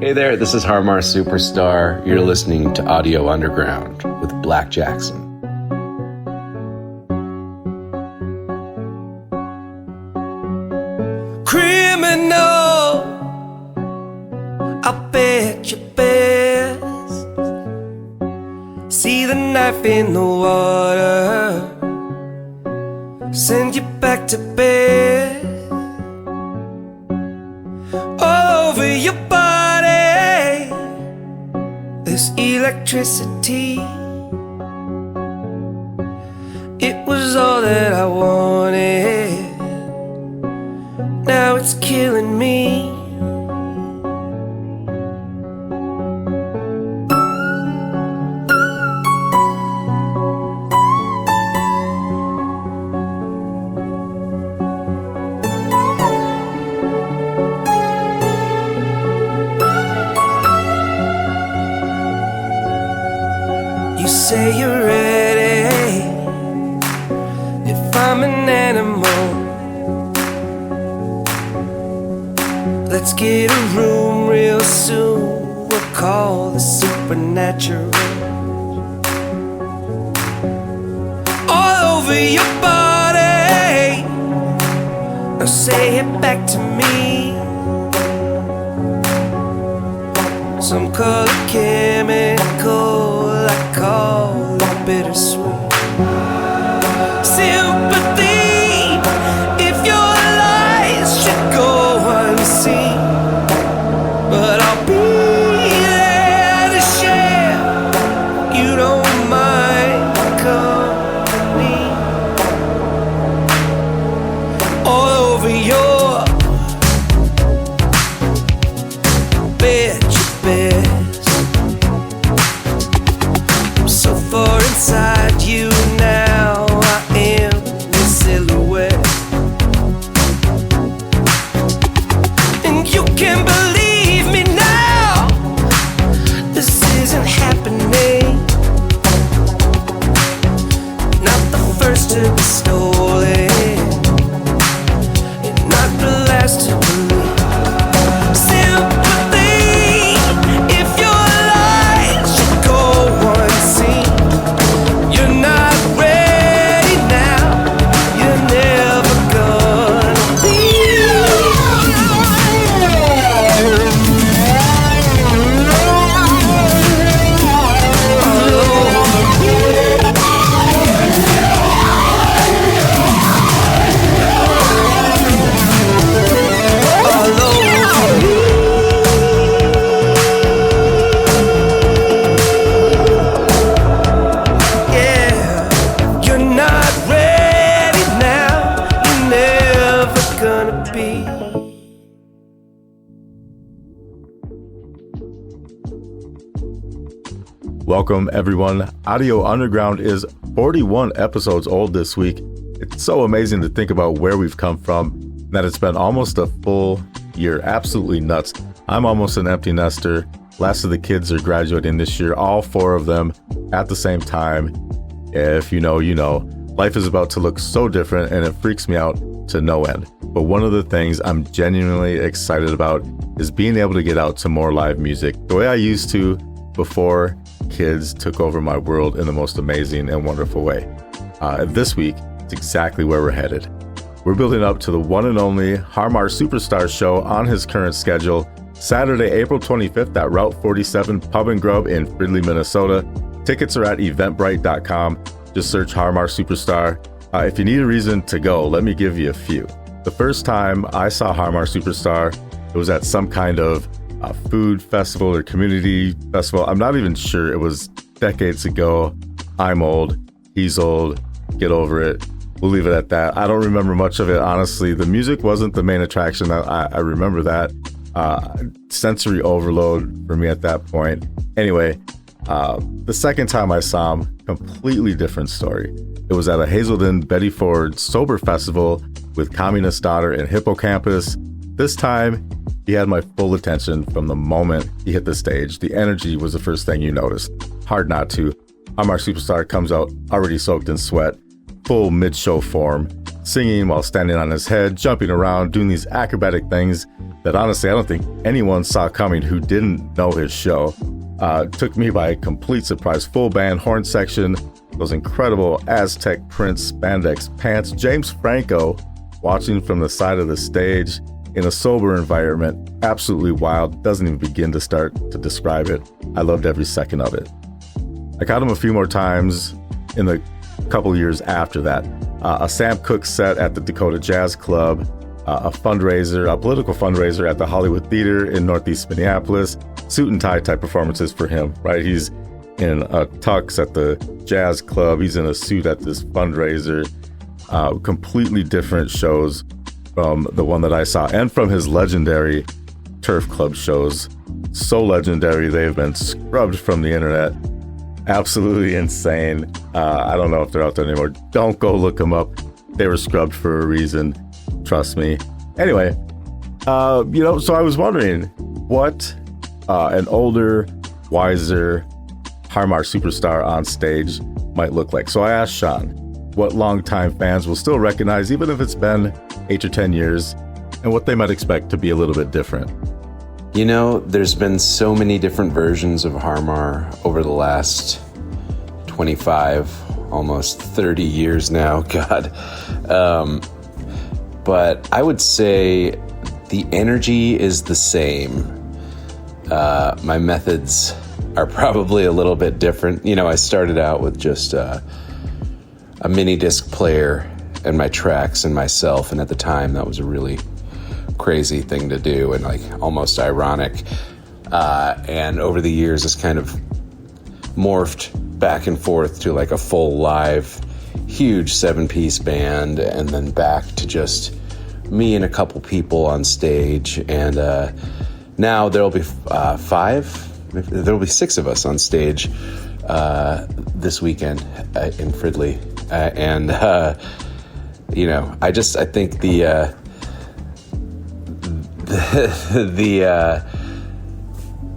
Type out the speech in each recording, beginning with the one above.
Hey there, this is Har Mar Superstar. You're listening to Audio Underground with blckjcksn. Criminal, I bet your best. See the knife in the water, send you back to bed. All over your body, there's electricity. It was all that I wanted, now it's killing me. You say you're ready, if I'm an animal, let's get a room real soon, we'll call the supernatural. All over your body, now say it back to me. Some color chemical I call it bittersweet. Sympathy, if your lies should go unseen, but I'll be there to share. You don't mind company. All over your bed, your best. I'm so far inside you now, I am the silhouette. And you can believe me now, this isn't happening. Not the first to be stolen, and not the last to believe. Sympathy, if your lies should go unseen, you're not ready now, you're never gonna be. All over me. Yeah, you're not ready now, you're never gonna be. Welcome, everyone. Audio Underground is 41 episodes old this week. It's so amazing to think about where we've come from, that it's been almost a full year. Absolutely nuts. I'm almost an empty nester. Last of the kids are graduating this year, all four of them at the same time. If you know, you know. Life is about to look so different, and it freaks me out to no end. But one of the things I'm genuinely excited about is being able to get out to more live music, the way I used to before kids took over my world in the most amazing and wonderful way. This week, it's exactly where we're headed. We're building up to the one and only Har Mar Superstar show on his current schedule, Saturday, April 25th at Route 47 Pub and Grub in Fridley, Minnesota. Tickets are at eventbrite.com. Just search Har Mar Superstar. If you need a reason to go, let me give you a few. The first time I saw Har Mar Superstar, it was at some kind of food festival or community festival. I'm not even sure. It was decades ago. I'm old. He's old. Get over it. We'll leave it at that. I don't remember much of it, honestly. The music wasn't the main attraction. I remember that. Sensory overload for me at that point. Anyway, the second time I saw him, completely different story. It was at a Hazelden Betty Ford Sober Festival with Communist Daughter and Hippocampus. This time, he had my full attention from the moment he hit the stage. The energy was the first thing you noticed. Hard not to. Har Mar Superstar comes out already soaked in sweat, full mid-show form, singing while standing on his head, jumping around, doing these acrobatic things. that honestly I don't think anyone saw coming who didn't know his show. Took me by complete surprise. Full band, horn section, those incredible Aztec print spandex pants. James Franco watching from the side of the stage in a sober environment. Absolutely wild. Doesn't even begin to start to describe it. I loved every second of it. I caught him a few more times in the couple years after that. A Sam Cooke set at the Dakota Jazz Club, a fundraiser, a political fundraiser at the Hollywood Theater in Northeast Minneapolis. Suit and tie type performances for him, right? He's in a tux at the jazz club. He's in a suit at this fundraiser. Completely different shows from the one that I saw and from his legendary Turf Club shows. So legendary, they've been scrubbed from the internet. Absolutely insane. I don't know if they're out there anymore. Don't go look them up. They were scrubbed for a reason. Trust me. Anyway, so I was wondering what an older, wiser Har Mar Superstar on stage might look like. So I asked Sean what longtime fans will still recognize, even if it's been 8 or 10 years, and what they might expect to be a little bit different. You know, there's been so many different versions of Har Mar over the last 25, almost 30 years now, God. But I would say the energy is the same. My methods are probably a little bit different. You know, I started out with just a mini disc player and my tracks and myself, and at the time that was a really crazy thing to do and like almost ironic. And over the years, it's kind of morphed back and forth to like a full live, huge 7-piece band, and then back to just me and a couple people on stage. And now there'll be 5, there'll be 6 of us on stage this weekend in Fridley. I think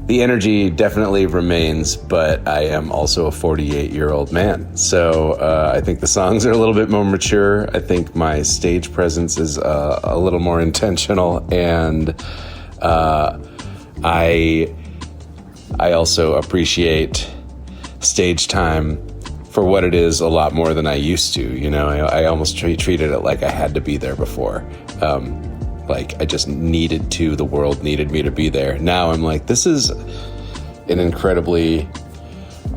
the energy definitely remains, but I am also a 48-year-old man. So I think the songs are a little bit more mature. I think my stage presence is a little more intentional, and I also appreciate stage time for what it is a lot more than I used to. You know, I almost treated it like I had to be there before. Like I just needed to, the world needed me to be there. Now I'm like, this is an incredibly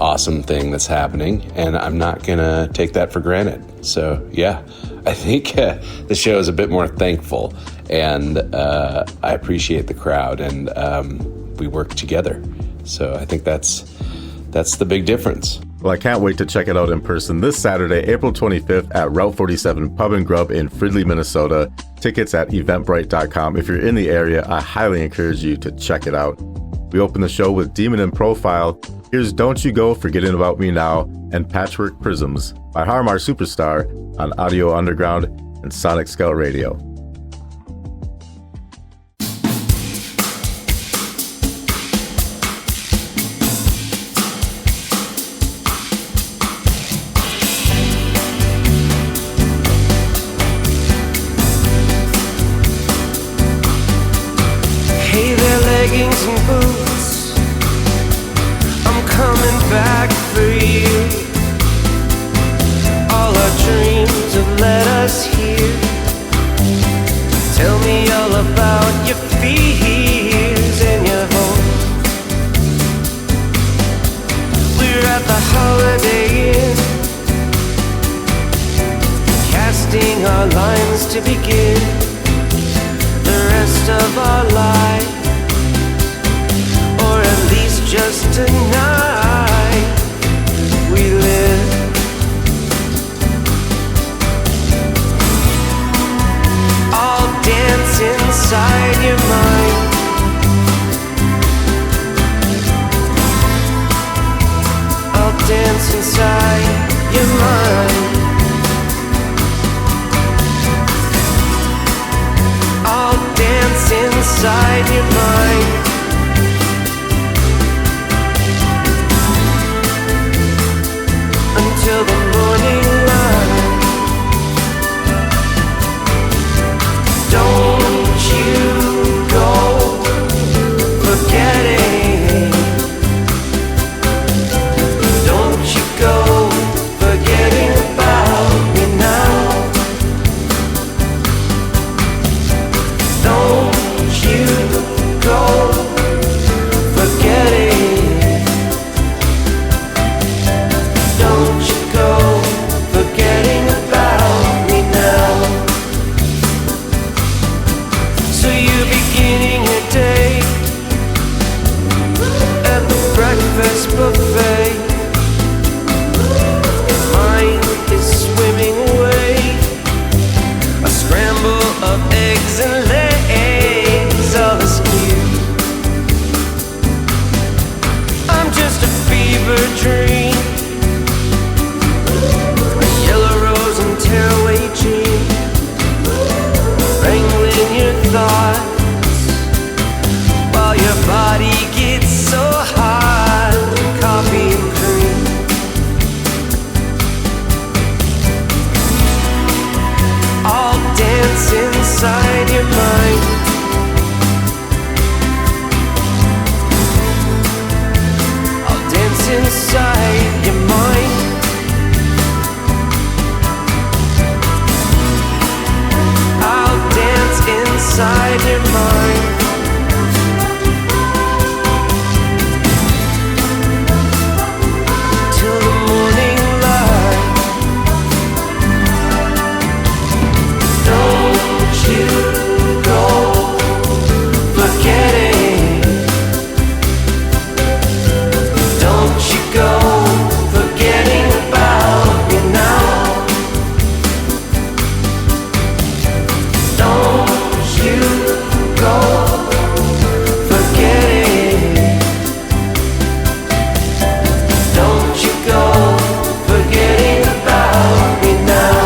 awesome thing that's happening, and I'm not gonna take that for granted. So yeah, I think the show is a bit more thankful, and I appreciate the crowd, and we work together. So I think that's the big difference. Well, I can't wait to check it out in person this Saturday, April 25th at Route 47 Pub and Grub in Fridley, Minnesota. Tickets at eventbrite.com. If you're in the area, I highly encourage you to check it out. We open the show with Demon in Profile. Here's Don't You Go Forgetting About Me Now and Patchwork Prisims by Har Mar Superstar on Audio Underground and Sonic Scout Radio. Leggings and boots, I'm coming back for you. All our dreams have led us here. Tell me all about your fears and your hopes. We're at the Holiday Inn, casting our lines to begin the rest of our lives. Just tonight we live. I'll dance inside your mind. I'll dance inside your mind. I'll dance inside your mind. Till the morning light. Don't you go legs and legs all askew. I'm just a fever dream, a yellow rose and tearaway jean, wrangling your thoughts while your body gets so hot. Coffee and cream, all dance inside your mind. I'll dance inside your mind. I'll dance inside your mind. Till the morning light. Don't you go forgetting. Don't you go forgetting about me now. Don't you go forgetting. Don't you go forgetting about me now.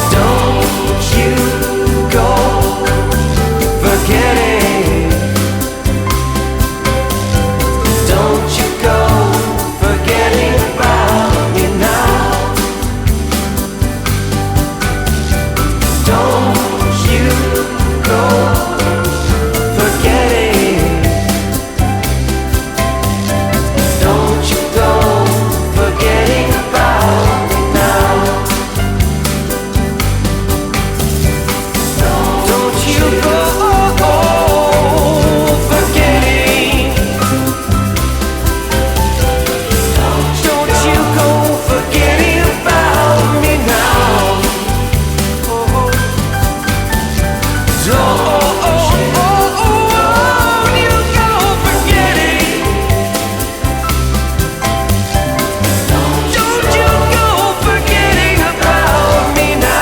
Don't you go forgetting. Don't you go forgetting about me now. Don't you go forgetting. Don't you go forgetting about me now. Don't you go forgetting. Don't you go forgetting about me now. Don't you go forgetting. Don't you go forgetting about me now.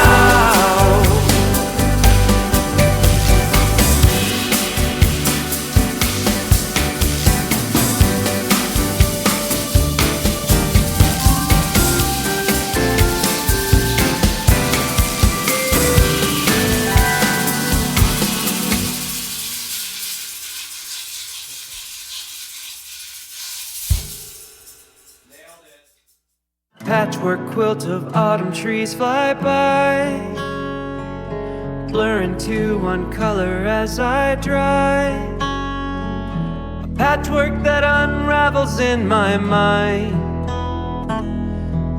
Patchwork quilt of autumn trees fly by, blur into one color as I drive. A patchwork that unravels in my mind,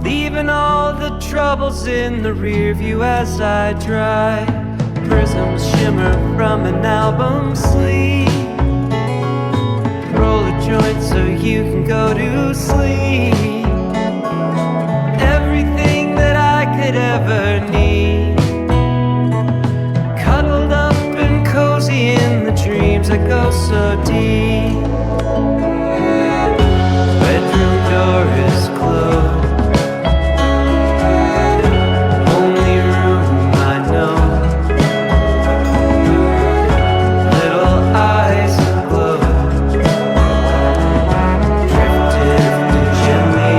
leaving all the troubles in the rear view as I drive. Prisms shimmer from an album sleeve, roll a joint so you can go to sleep. Everything that I could ever need, cuddled up and cozy in the dreams that go so deep. Bedroom door is closed, only room I know. Little eyes aglow, drifted gently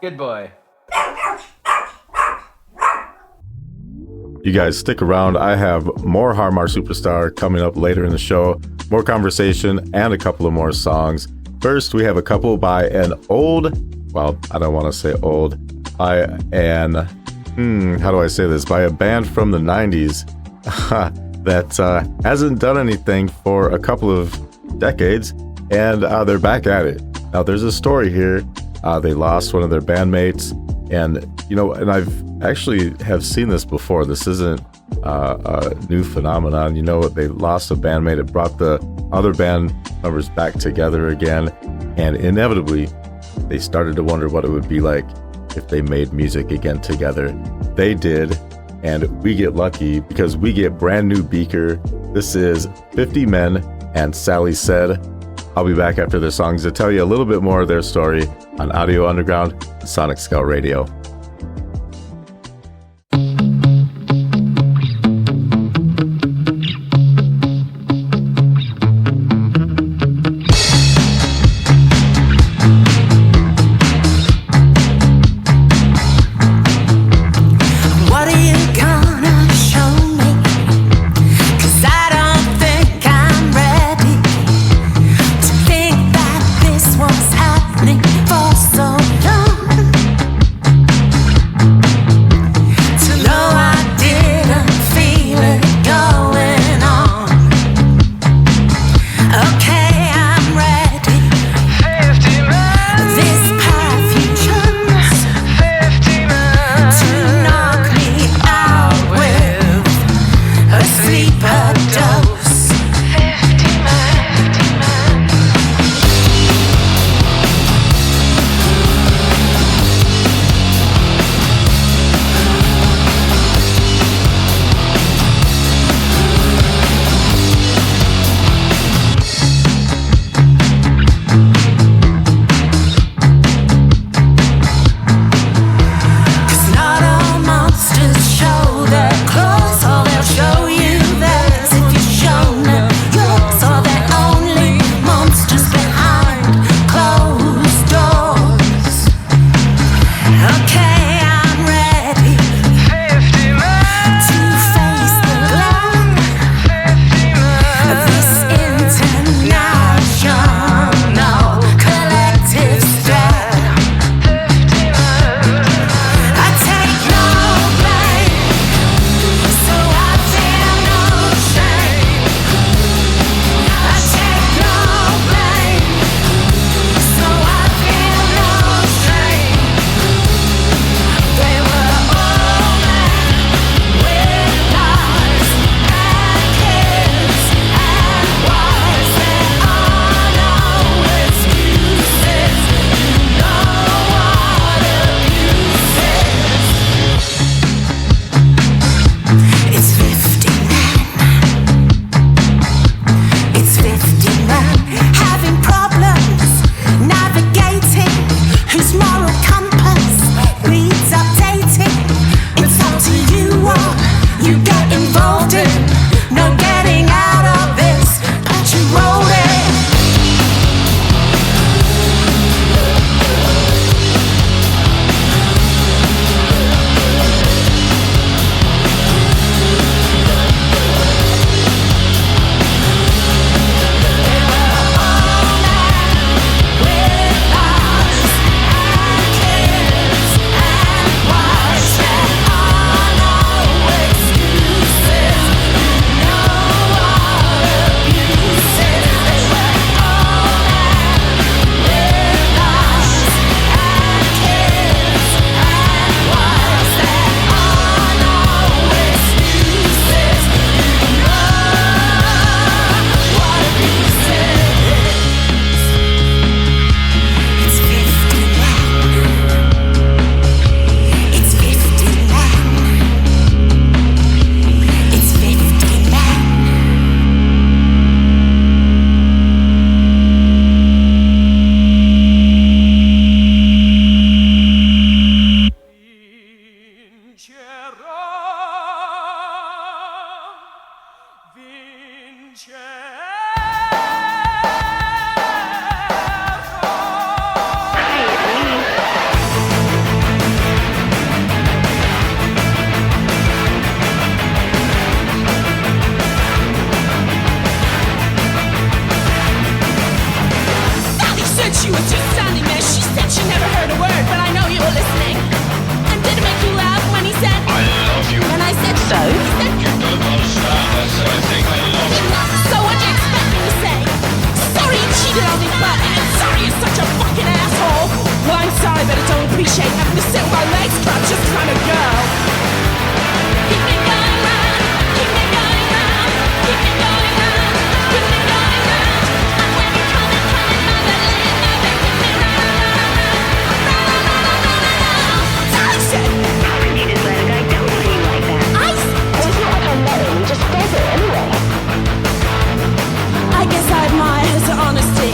Good boy. You guys stick around. I have more Har Mar Superstar coming up later in the show, more conversation, and a couple of more songs. First, we have a couple by an old, well, I don't want to say old, by an, how do I say this? By a band from the 90s that hasn't done anything for a couple of decades, and they're back at it. Now, there's a story here. They lost one of their bandmates, and, and I've actually have seen this before. This isn't a new phenomenon. They lost a bandmate. It brought the other band members back together again, and inevitably, they started to wonder what it would be like if they made music again together. They did, and we get lucky because we get brand new Beaker. This is 50 Men and Sally Said. I'll be back after the songs to tell you a little bit more of their story on Audio Underground, Sonic Scout Radio. For so long And she was just standing there. She said she never heard a word, but I know you were listening. And did it make you laugh when he said, I love you? And I said, so? He said, you don't understand. I said, I think I love you. So what do you expect me to say? Sorry you cheated on me, but sorry you're such a fucking asshole. Well, I'm sorry, but I don't appreciate having to sit with my legs crossed just 'cause I'm a girl. Keep me going round, keep me going round, keep me going round, keep me going round. And when you come and mother, keep me round. Sally said, How could you just let a guy go for you like that? I Or if you like her better, he just does it anyway. I guess I admire his honesty.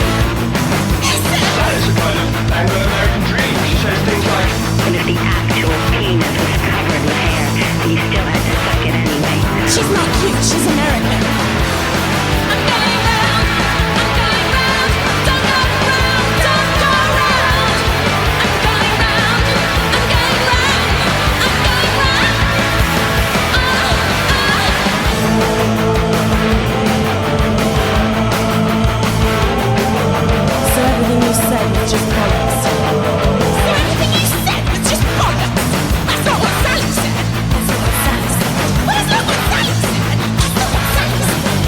He said, That is a kind of Anglo-American dream. She says things like, And if the actual penis was covered with hair, and you still had to suck it anyway. she's not cute, she's American. I'm going round, I'm going round, don't go round, don't go round. I'm going round, I'm going round, I'm going round. So everything you said was just bollocks. So everything you said was just bollocks. That's not what Sally said. That's not what Sally said. Well, that's not what Sally said.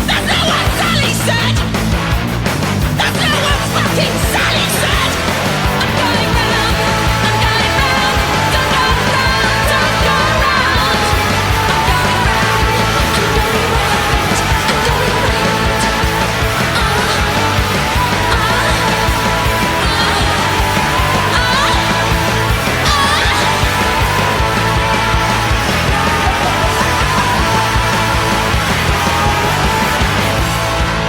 That's not what Sally said. That's not what fucking Sally said. I'm going round. I'm going round. Don't go round. Don't go round. I'm going round. I'm going round. I'm going round.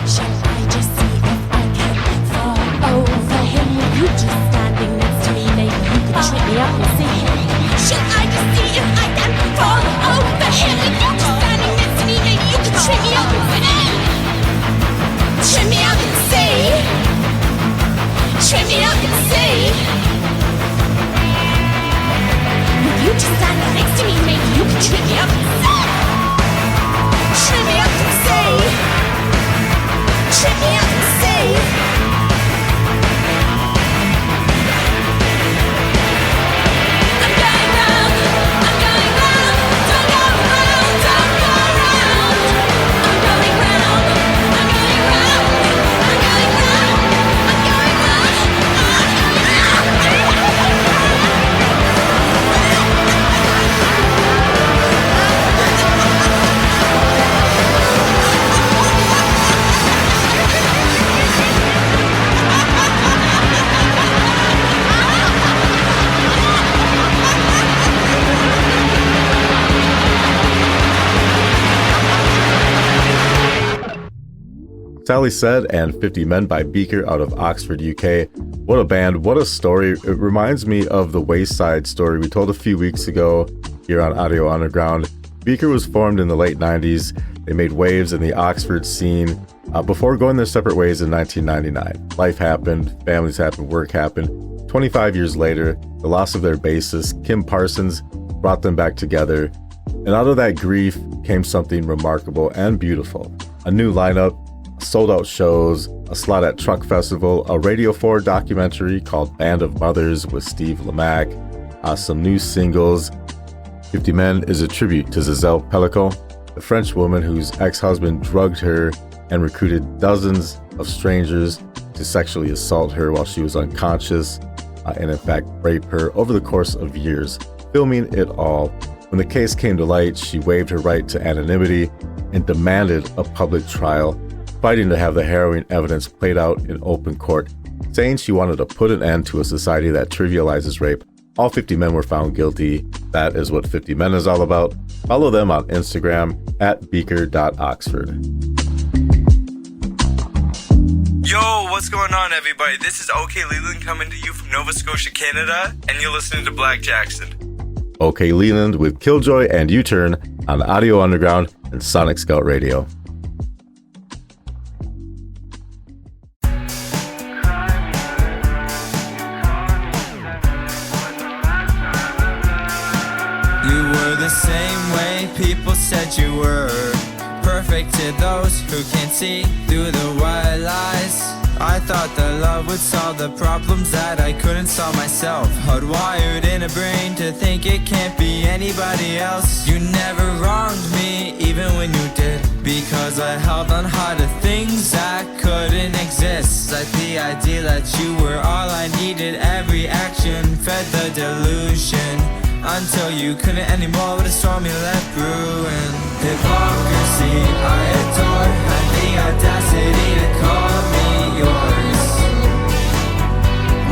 Shall I just see if I can fall over him with you just standing next to me? Maybe you could trip me up and see him. Shall I just see if I can fall over him with you just standing next to me? Maybe you could trip me up and see. Trip me up and see. Trip me up and see. With you just standing next to me, maybe you could trip me up and see. Trip me up and see. Trip me up and see. I'm going round, I'm going round, don't go round, don't go round. I'm going round, I'm going round, I'm going round, I'm going round, Sally Said and 50 Men by Beaker out of Oxford, UK. What a band, what a story. It reminds me of the Wayside story we told a few weeks ago here on Audio Underground. Beaker was formed in the late 90s. They made waves in the Oxford scene before going their separate ways in 1999. Life happened, families happened, work happened. 25 years later, the loss of their bassist, Kim Parsons, brought them back together. And out of that grief came something remarkable and beautiful. A new lineup, sold-out shows, a slot at Truck Festival, a Radio 4 documentary called Band of Mothers with Steve Lamacq, some new singles. 50 Men is a tribute to Gisele Pelicot, the French woman whose ex-husband drugged her and recruited dozens of strangers to sexually assault her while she was unconscious and in fact rape her over the course of years, filming it all. When the case came to light, she waived her right to anonymity and demanded a public trial, fighting to have the harrowing evidence played out in open court, saying she wanted to put an end to a society that trivializes rape. All 50 men were found guilty. That is what 50 Men is all about. Follow them on Instagram at beaker.oxford. Yo, what's going on, everybody? This is Okleland coming to you from Nova Scotia, Canada, and you're listening to blckjcksn. OK Leland with KillJoy and U-Turn on Audio Underground and Sonic Scout Radio. You were the same way People said you were perfect to those who can't see through the white lies. I thought that love would solve the problems that I couldn't solve myself. Hardwired in a brain to think it can't be anybody else. You never wronged me, even when you did, because I held on high to things that couldn't exist. Like the idea that you were all I needed. Every action fed the delusion, until you couldn't anymore with a storm you let brew. And hypocrisy I adore, had the audacity to call me yours.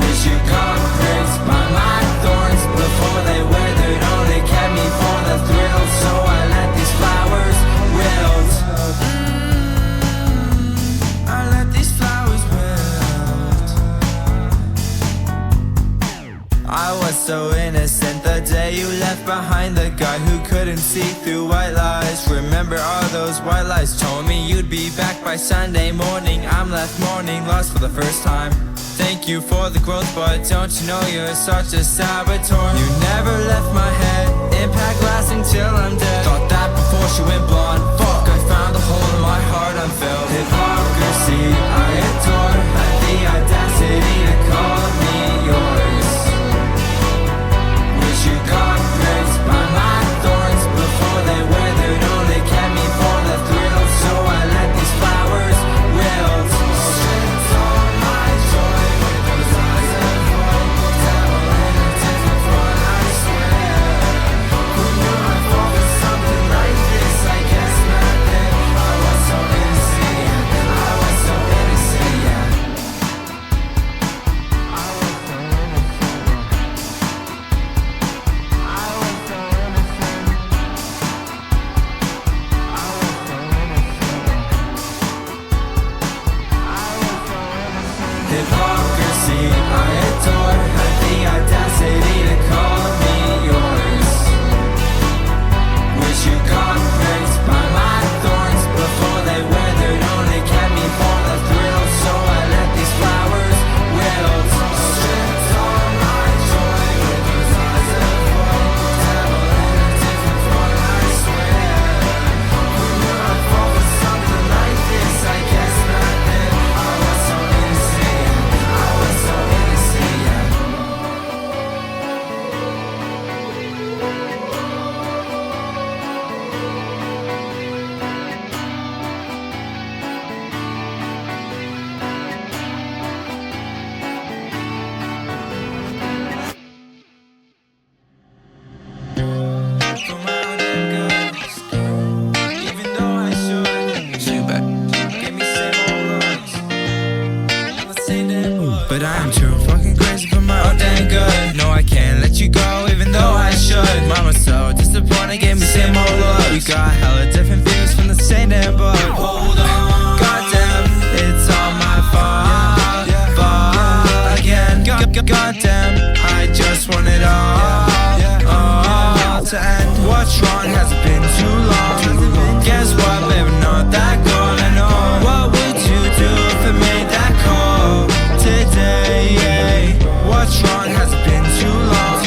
Wish you got pricked by my thorns before they withered. Only kept me for the thrill, so I let these flowers wilt. I let these flowers wilt. I was so innocent the day you left behind, the guy who couldn't see through white lies. Remember all those white lies told me you'd be back by Sunday morning. I'm left mourning, lost for the first time. Thank you for the growth, but don't you know you're such a saboteur? You never left my head, impact lasting till I'm dead. Thought that before she went blonde. Fuck, I found a hole in my heart unfilled. Hypocrisy I adore, had the audacity to call me yours. Wish you got pricked by my thorns before they withered. Only kept me for the thrill, so I let these flowers wilt. Stripped all my joy with those eyes of void. Devil in a different front, I swear. Who knew I'd fall for something like this? I guess not then. I was so innocent, yeah. I was so innocent, yeah. I was so innocent. Hypocrisy I adore, had the audacity to call me yours. Wish you got pricked by my thorns before they withered. Only kept me for the thrill, so I let these flowers wilt. Stripped all my joy with those eyes of void. Devil in a different front, I swear. Who knew I'd fall for something like this? I guess not then. I was so innocent, I was so innocent, yeah. For my own damn good, even though I should. Give me same old looks, never say that book. But I am too fucking crazy for my own damn good. No, I can't let you go, even though I should. Mama's so disappointed, gave me same old looks. We got hella different views from the same damn book. Hold on, goddamn, it's all my fault. Fault again, goddamn, I just want it all to end. What's wrong? Has it been too long? Guess what, baby, not that good. I know. What would you do if I made that call today? What's wrong? Has it been too long?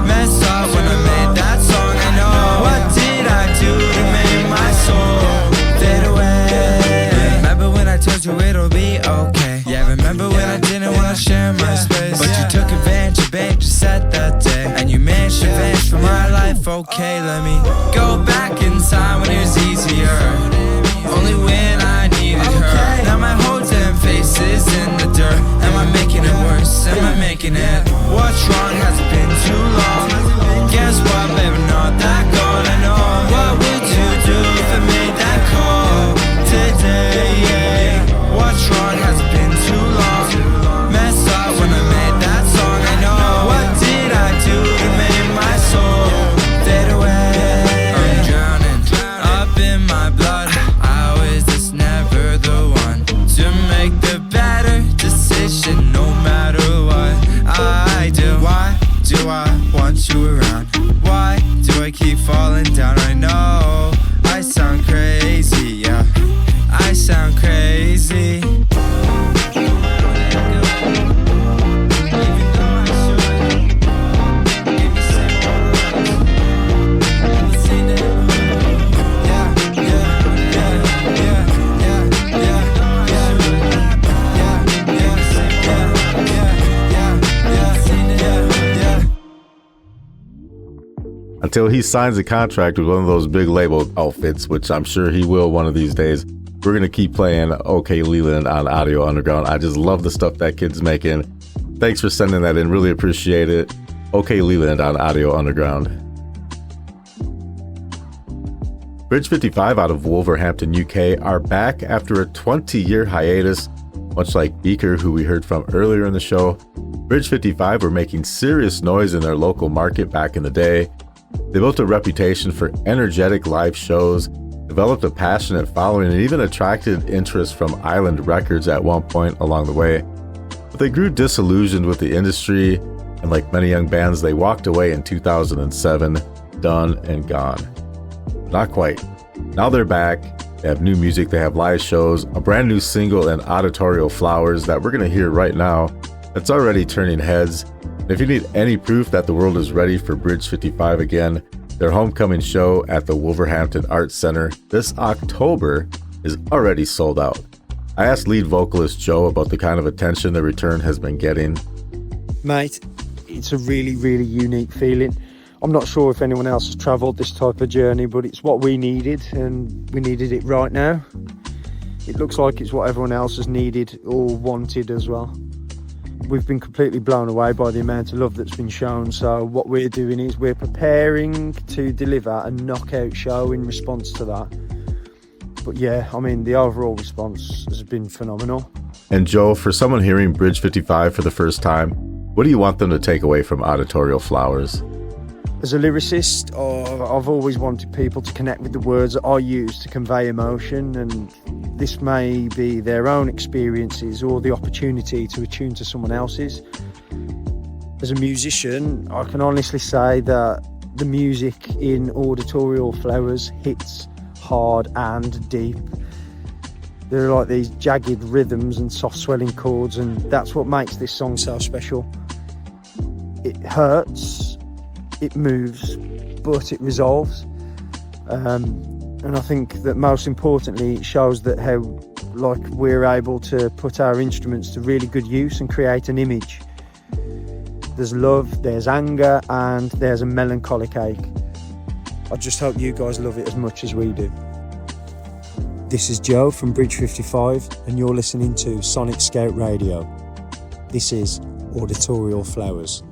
Messed up when I made that song. I know. What did I do to make my soul fade away? Remember when I told you it'll be okay? Yeah, remember when I didn't wanna share my space, but you took advantage you said that day, and you managed to vanish from my life. Okay, let me go back in time when it was easier, only when I needed her. Now my whole damn face is in the dirt. Am I making it worse? Am I making it? What's wrong? Has it been too long? Guess what, baby, not that good. I know. What would you do if I made that call today? What's wrong? Has it been too long? Messed up when I made that song. I know. What did I do to make my soul fade away? I'm drowning up in my blood. How is this never the one to make the better decision no matter what? until he signs a contract with one of those big label outfits, which I'm sure he will one of these days. We're going to keep playing OK Leland on Audio Underground. I just love the stuff that kid's making. Thanks for sending that in. Really appreciate it. OK Leland on Audio Underground. Bridge 55 out of Wolverhampton, UK are back after a 20-year hiatus. Much like Beaker, who we heard from earlier in the show, Bridge 55 were making serious noise in their local market back in the day. They built a reputation for energetic live shows, developed a passionate following, and even attracted interest from Island Records at one point along the way. But they grew disillusioned with the industry, and like many young bands, they walked away in 2007, done and gone. Not quite. Now they're back. They have new music, they have live shows, a brand new single and Auditorial Flowers that we're going to hear right now that's already turning heads. And if you need any proof that the world is ready for Bridge 55 again, their homecoming show at the Wolverhampton Arts Centre this October is already sold out. I asked lead vocalist Joe about the kind of attention the return has been getting. Mate, it's a really, really unique feeling. I'm not sure if anyone else has travelled this type of journey, but it's what we needed, and we needed it right now. It looks like it's what everyone else has needed or wanted as well. We've been completely blown away by the amount of love that's been shown, so what we're doing is we're preparing to deliver a knockout show in response to that. But yeah, I mean, the overall response has been phenomenal. And Joe, for someone hearing Bridge 55 for the first time, what do you want them to take away from Auditorial Flowers? As a lyricist, I've always wanted people to connect with the words that I use to convey emotion, and this may be their own experiences or the opportunity to attune to someone else's. As a musician, I can honestly say that the music in Auditorial Flowers hits hard and deep. There are like these jagged rhythms and soft swelling chords, and that's what makes this song so special. It hurts, it moves, but it resolves. And I think that most importantly, it shows that how we're able to put our instruments to really good use and create an image. There's love, there's anger, and there's a melancholic ache. I just hope you guys love it as much as we do. This is Joe from Bridge 55, and you're listening to Sonic Scout Radio. This is Auditorial Flowers.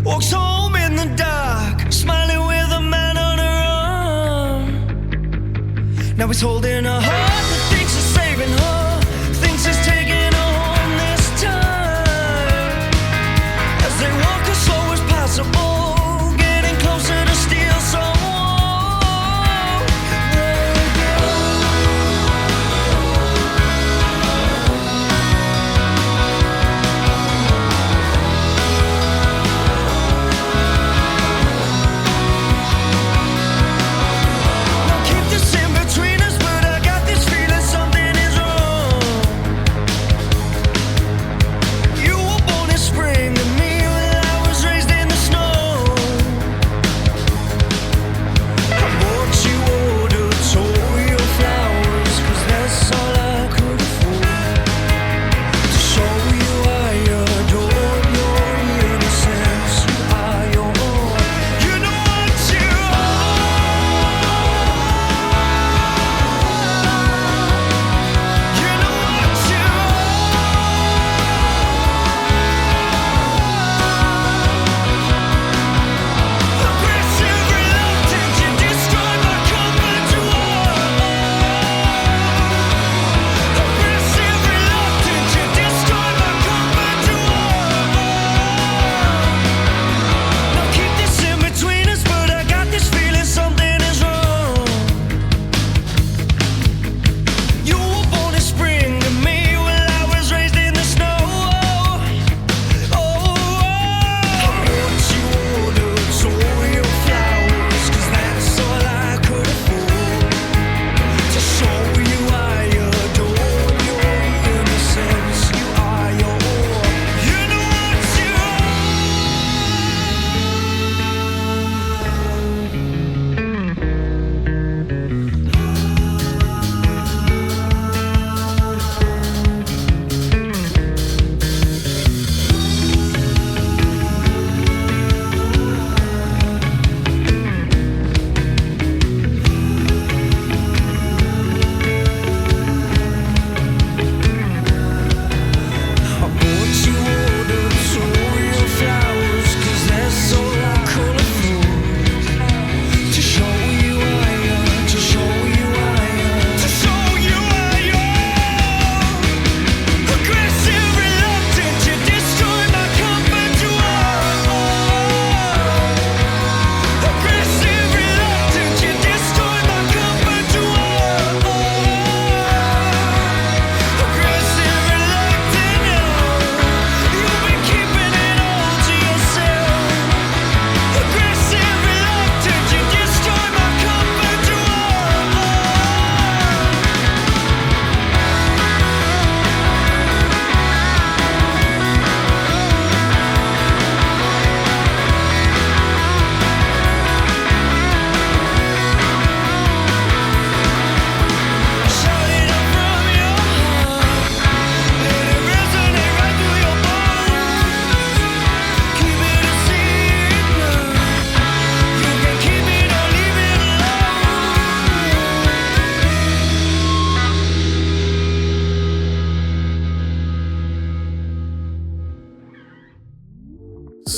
Walks home in the dark, smiling with a man on her arm. Now he's holding a heart that thinks he's saving her, thinks he's taking her home this time. As they walk as slow as possible, getting closer to steal some between us, but I got this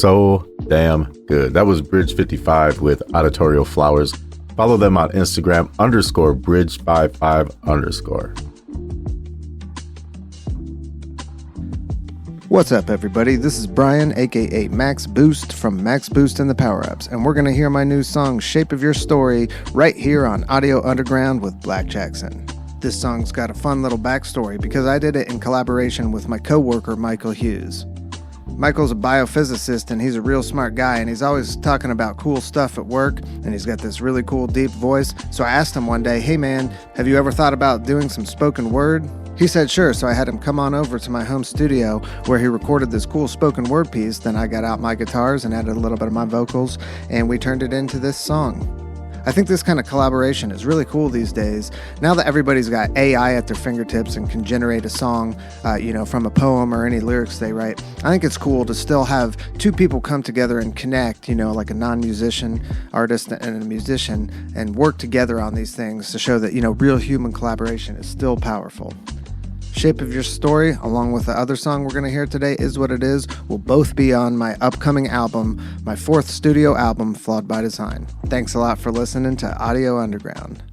so damn good. That was Bridge 55 with Auditorial Flowers. Follow them on Instagram _Bridge55_. What's up, everybody? This is Brian, aka Max Boost from Max Boost and the Power Ups, and we're going to hear my new song, Shape of Your Story, right here on Audio Underground with blckjcksn. This song's got a fun little backstory because I did it in collaboration with my co-worker, Michael Hughes. Michael's a biophysicist, and he's a real smart guy, and he's always talking about cool stuff at work, and he's got this really cool deep voice. So I asked him one day, hey man, have you ever thought about doing some spoken word? He said sure, so I had him come on over to my home studio where he recorded this cool spoken word piece. Then I got out my guitars and added a little bit of my vocals, and we turned it into this song. I think this kind of collaboration is really cool these days. Now that everybody's got AI at their fingertips and can generate a song, from a poem or any lyrics they write, I think it's cool to still have two people come together and connect, like a non-musician artist and a musician, and work together on these things to show that, real human collaboration is still powerful. Shape of Your Story, along with the other song we're going to hear today, Is What It Is, will both be on my upcoming album, my 4th studio album, Flawed by Design. Thanks a lot for listening to Audio Underground.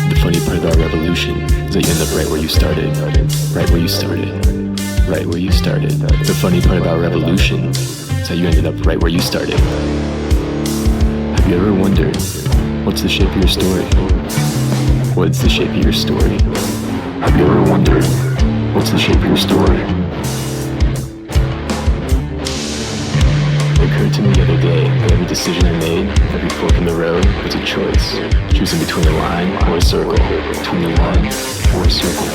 The funny part about revolution is that you end up right where you started. Right where you started. Right where you started. The funny part about revolution is how you ended up right where you started. Have you ever wondered, what's the shape of your story? What's the shape of your story? Have you ever wondered, what's the shape of your story? It occurred to me the other day that every decision I made, every fork in the road, was a choice. Choosing between a line or a circle. Between a line or a circle.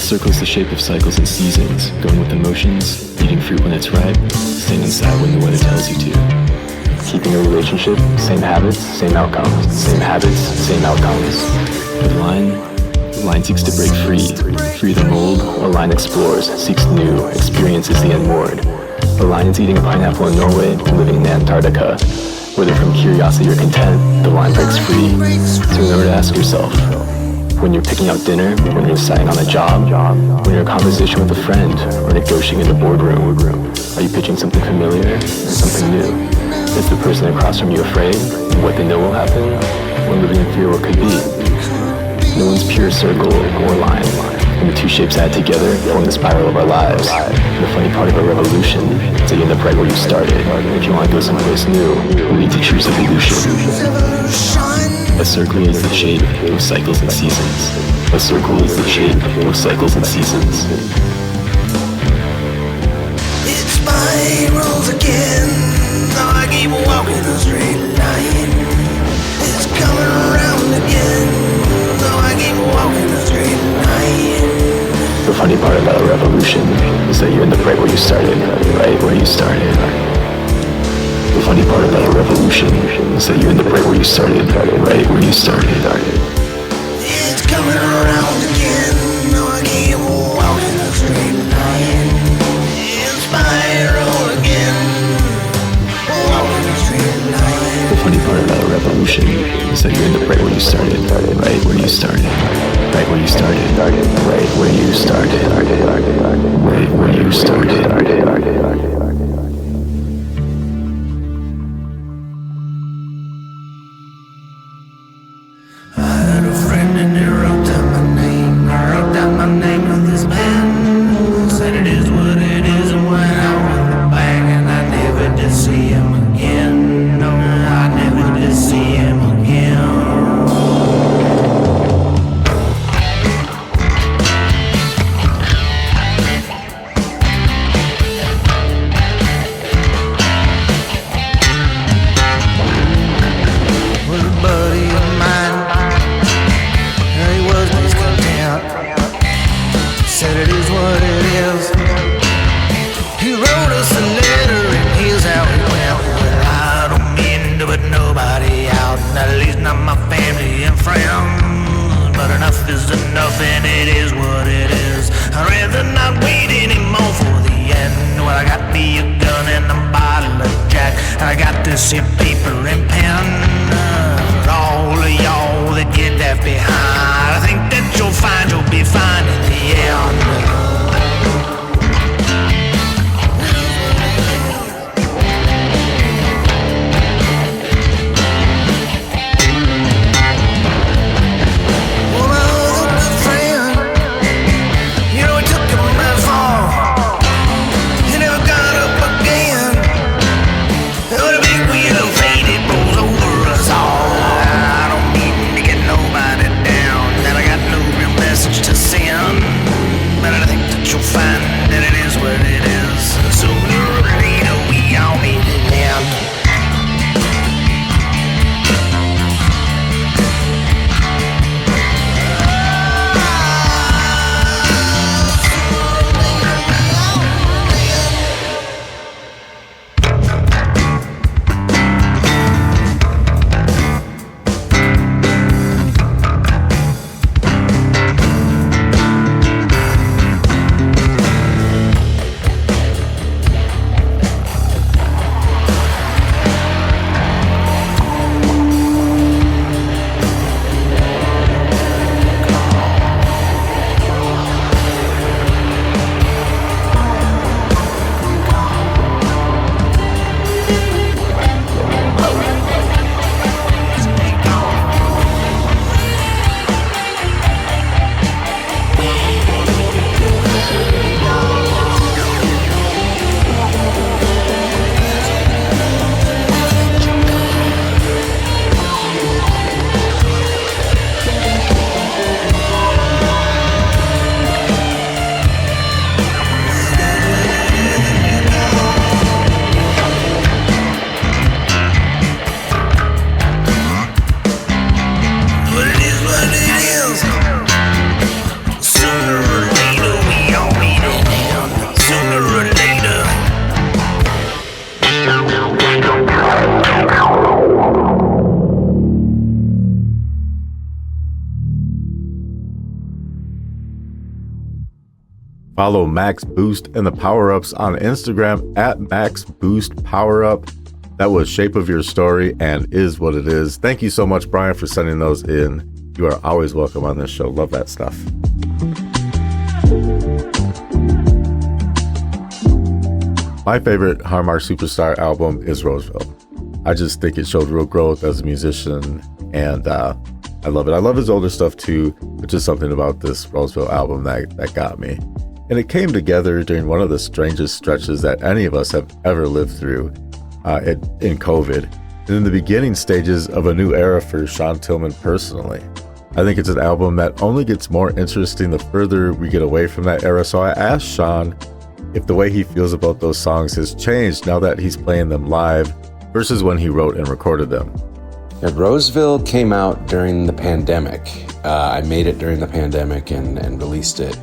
Circle's the shape of cycles and seasons, going with emotions, eating fruit when it's ripe, staying inside when the weather tells you to. Keeping a relationship, same habits, same outcomes, same habits, same outcomes. But line seeks to break free of the mold. A line explores, seeks new, experiences the unmoored. A line is eating a pineapple in Norway, living in Antarctica. Whether from curiosity or content, the line breaks free. So remember to ask yourself, when you're picking out dinner, when you're deciding on a job, when you're in a conversation with a friend, or negotiating in the boardroom, are you pitching something familiar or something new? Is the person across from you afraid of what they know will happen, or living in fear what could be? No one's pure circle or line, and the two shapes add together form the spiral of our lives. And the funny part of a revolution is that you end up right where you started. If you want to go someplace new, you need to choose evolution. A circle is the shape of cycles and seasons. A circle is the shape of cycles and seasons. It spirals again. Now I keep walking a straight line. It's coming around again. Now I keep walking a straight line. The funny part about a revolution is that you end up right where you started. Right where you started. The funny part about a revolution is that you end up right where you started, right where you started. It's coming around again. Now I keep walking a straight line. It's spiral again. Walking a straight line. The funny part about a revolution is that you end up right where you started, right where you started. Right where you started, right where you started, right where you started. to see paper and pen. All of y'all that get left behind, I think that you'll find you'll be fine in the end. Follow Max Boost and the Power Ups on Instagram at Max Boost Power Up. That was Shape of Your Story and Is What It Is. Thank you so much, Brian, for sending those in. You are always welcome on this show. Love that stuff. My favorite Har Mar Superstar album is Roseville. I just think it showed real growth as a musician, and I love it. I love his older stuff too, but just something about this Roseville album that got me. And it came together during one of the strangest stretches that any of us have ever lived through in COVID, and in the beginning stages of a new era for Sean Tillmann personally. I think it's an album that only gets more interesting the further we get away from that era, so I asked Sean if the way he feels about those songs has changed now that he's playing them live versus when he wrote and recorded them. Yeah, Roseville came out during the pandemic. I made it during the pandemic and released it,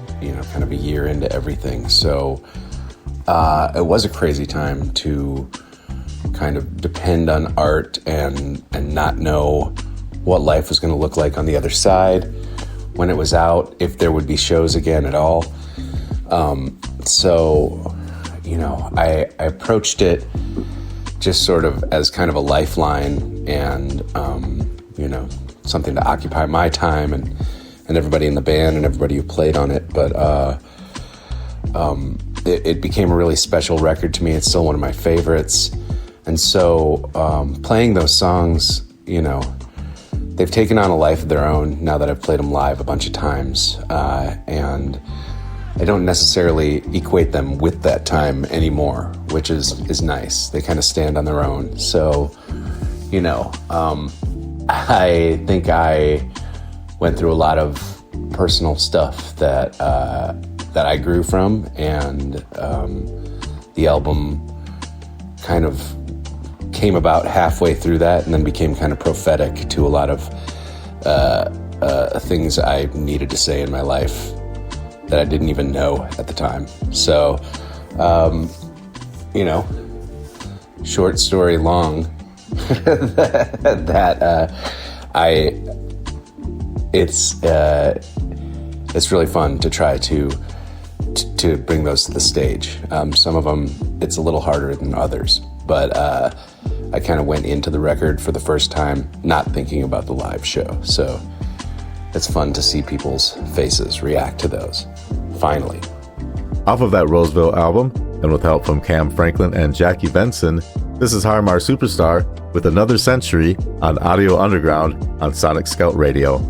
kind of a year into everything. So it was a crazy time to kind of depend on art and not know what life was going to look like on the other side when it was out, if there would be shows again at all. So I approached it just sort of as kind of a lifeline and, something to occupy my time and everybody in the band and everybody who played on it. But it became a really special record to me. It's still one of my favorites. And so playing those songs, they've taken on a life of their own now that I've played them live a bunch of times. And I don't necessarily equate them with that time anymore, which is nice. They kind of stand on their own. So, I think I went through a lot of personal stuff that I grew from, and the album kind of came about halfway through that and then became kind of prophetic to a lot of things I needed to say in my life that I didn't even know at the time. So, short story long, it's really fun to try to bring those to the stage. Some of them, it's a little harder than others, but I kind of went into the record for the first time not thinking about the live show. So it's fun to see people's faces react to those, finally. Off of that Roseville album, and with help from Cam Franklin and Jackie Venson, this is Har Mar Superstar with Another Century on Audio Underground on Sonic Scout Radio.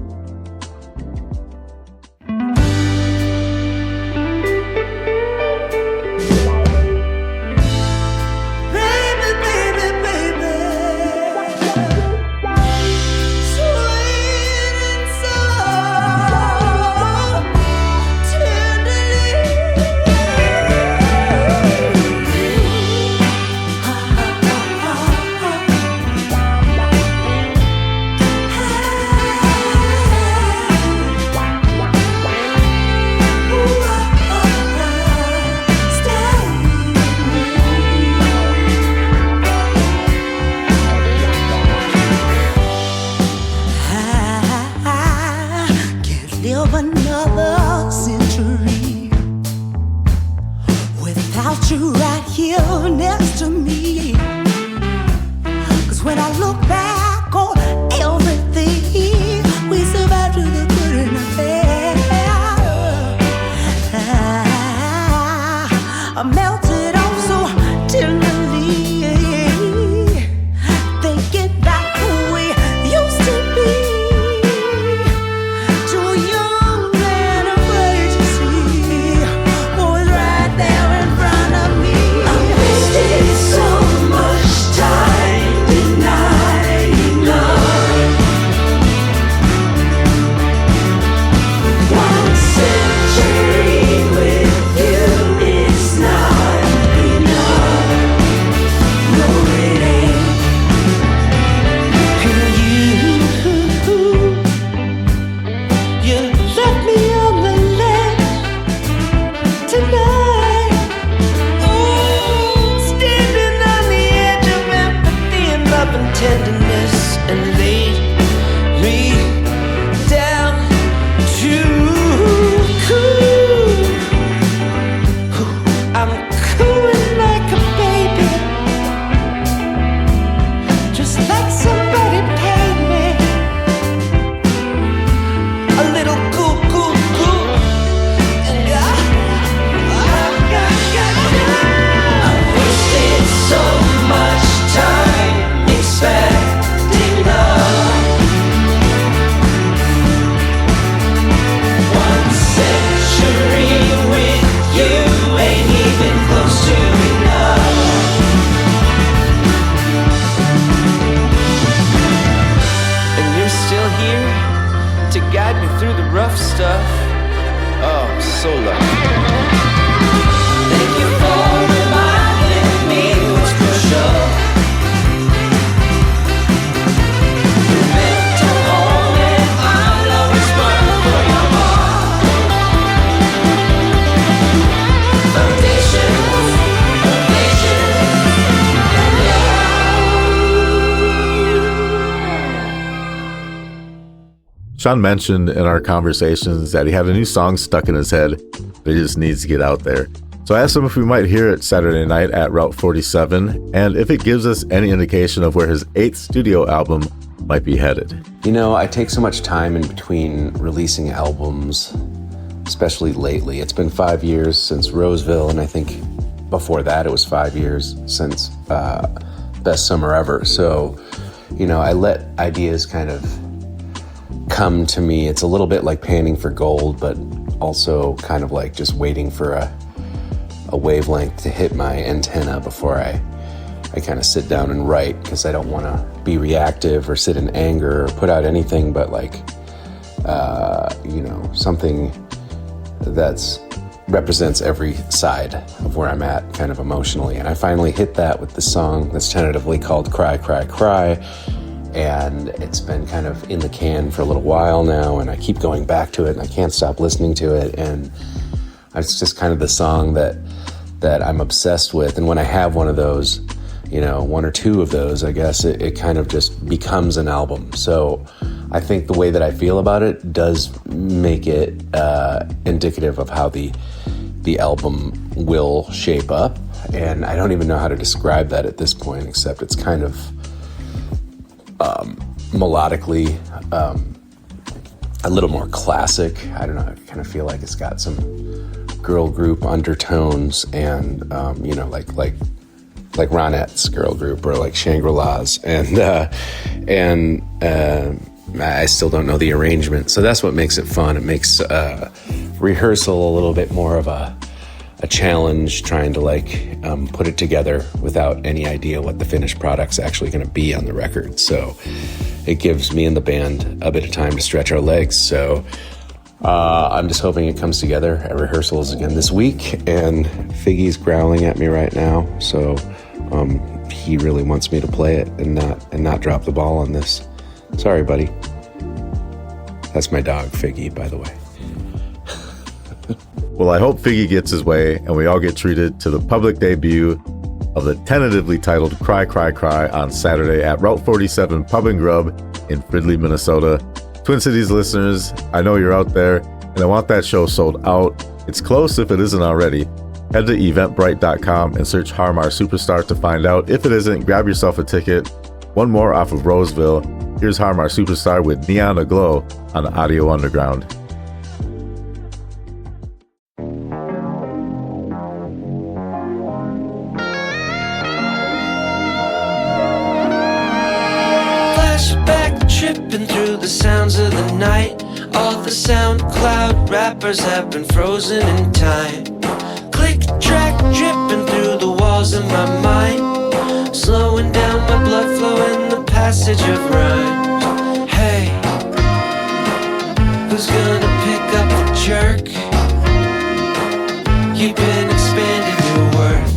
Sean mentioned in our conversations that he had a new song stuck in his head that he just needs to get out there. So I asked him if we might hear it Saturday night at Route 47 and if it gives us any indication of where his 8th studio album might be headed. You know, I take so much time in between releasing albums, especially lately. It's been 5 years since Roseville, and I think before that it was 5 years since Best Summer Ever. So, you know, I let ideas kind of come to me. It's a little bit like panning for gold, but also kind of like just waiting for a wavelength to hit my antenna before I kind of sit down and write, because I don't want to be reactive or sit in anger or put out anything but like, you know, something that's represents every side of where I'm at kind of emotionally. And I finally hit that with the song that's tentatively called Cry, Cry, Cry. And it's been kind of in the can for a little while now, and I keep going back to it, and I can't stop listening to it. And it's just kind of the song that I'm obsessed with. And when I have one of those, you know, one or two of those, I guess it kind of just becomes an album. So I think the way that I feel about it does make it indicative of how the album will shape up. and I don't even know how to describe that at this point, except it's kind of melodically a little more classic. I don't know, I kind of feel like it's got some girl group undertones and, like Ronette's girl group or like Shangri-La's. And I still don't know the arrangement. So that's what makes it fun. It makes rehearsal a little bit more of a challenge, trying to put it together without any idea what the finished product's actually going to be on the record. So it gives me and the band a bit of time to stretch our legs. So I'm just hoping it comes together at rehearsals again this week. And Figgy's growling at me right now, so he really wants me to play it and not drop the ball on this. Sorry, buddy. That's my dog, Figgy, by the way. Well, I hope Figgy gets his way and we all get treated to the public debut of the tentatively titled Cry, Cry, Cry on Saturday at Route 47 Pub and Grub in Fridley, Minnesota. Twin Cities listeners, I know you're out there and I want that show sold out. It's close if it isn't already. Head to eventbrite.com and search Har Mar Superstar to find out. If it isn't, grab yourself a ticket. One more off of Roseville. Here's Har Mar Superstar with Neon Aglow on Audio Underground. Tripping through the sounds of the night. All the SoundCloud rappers have been frozen in time. Click track dripping through the walls of my mind, slowing down my blood flow in the passage of rhymes. Hey, who's gonna pick up the jerk? You've been expanding your worth.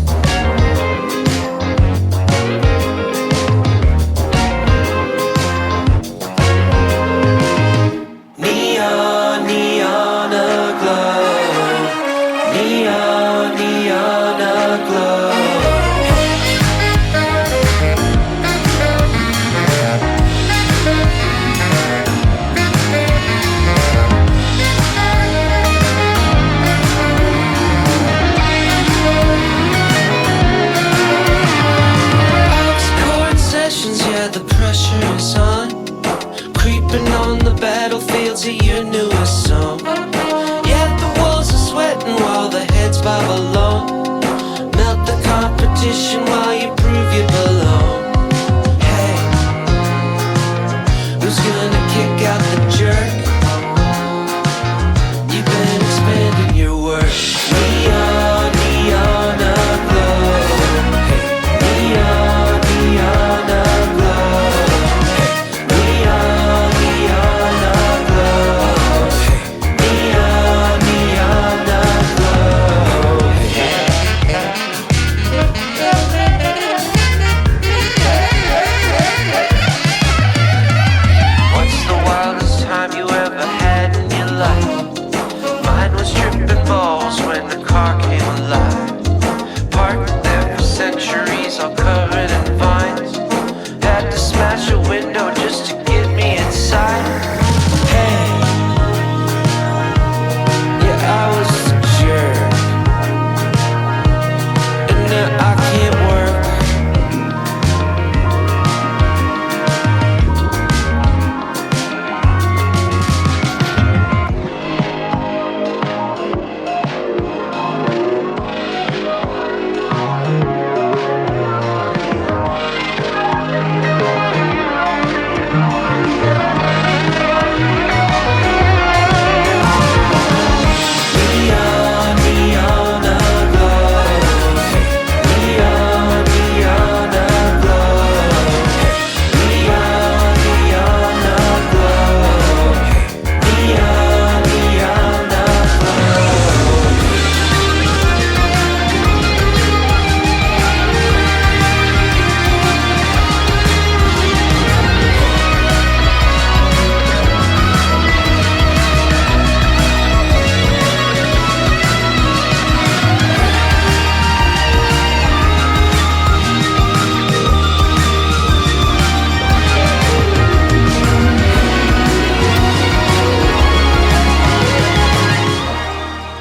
Battlefields of your newest song. Yeah, the walls are sweating while the heads bob along. Melt the competition while you prove you belong. Hey, who's gonna kick out the jerk? You've been expanding your work. Neon, neon aglow. Hey, neon, neon aglow.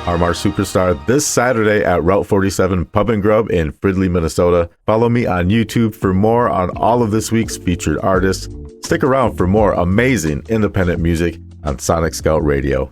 Har Mar Superstar this Saturday at Route 47 Pub and Grub in Fridley, Minnesota. Follow me on YouTube for more on all of this week's featured artists. Stick around for more amazing independent music on Sonic Scout Radio.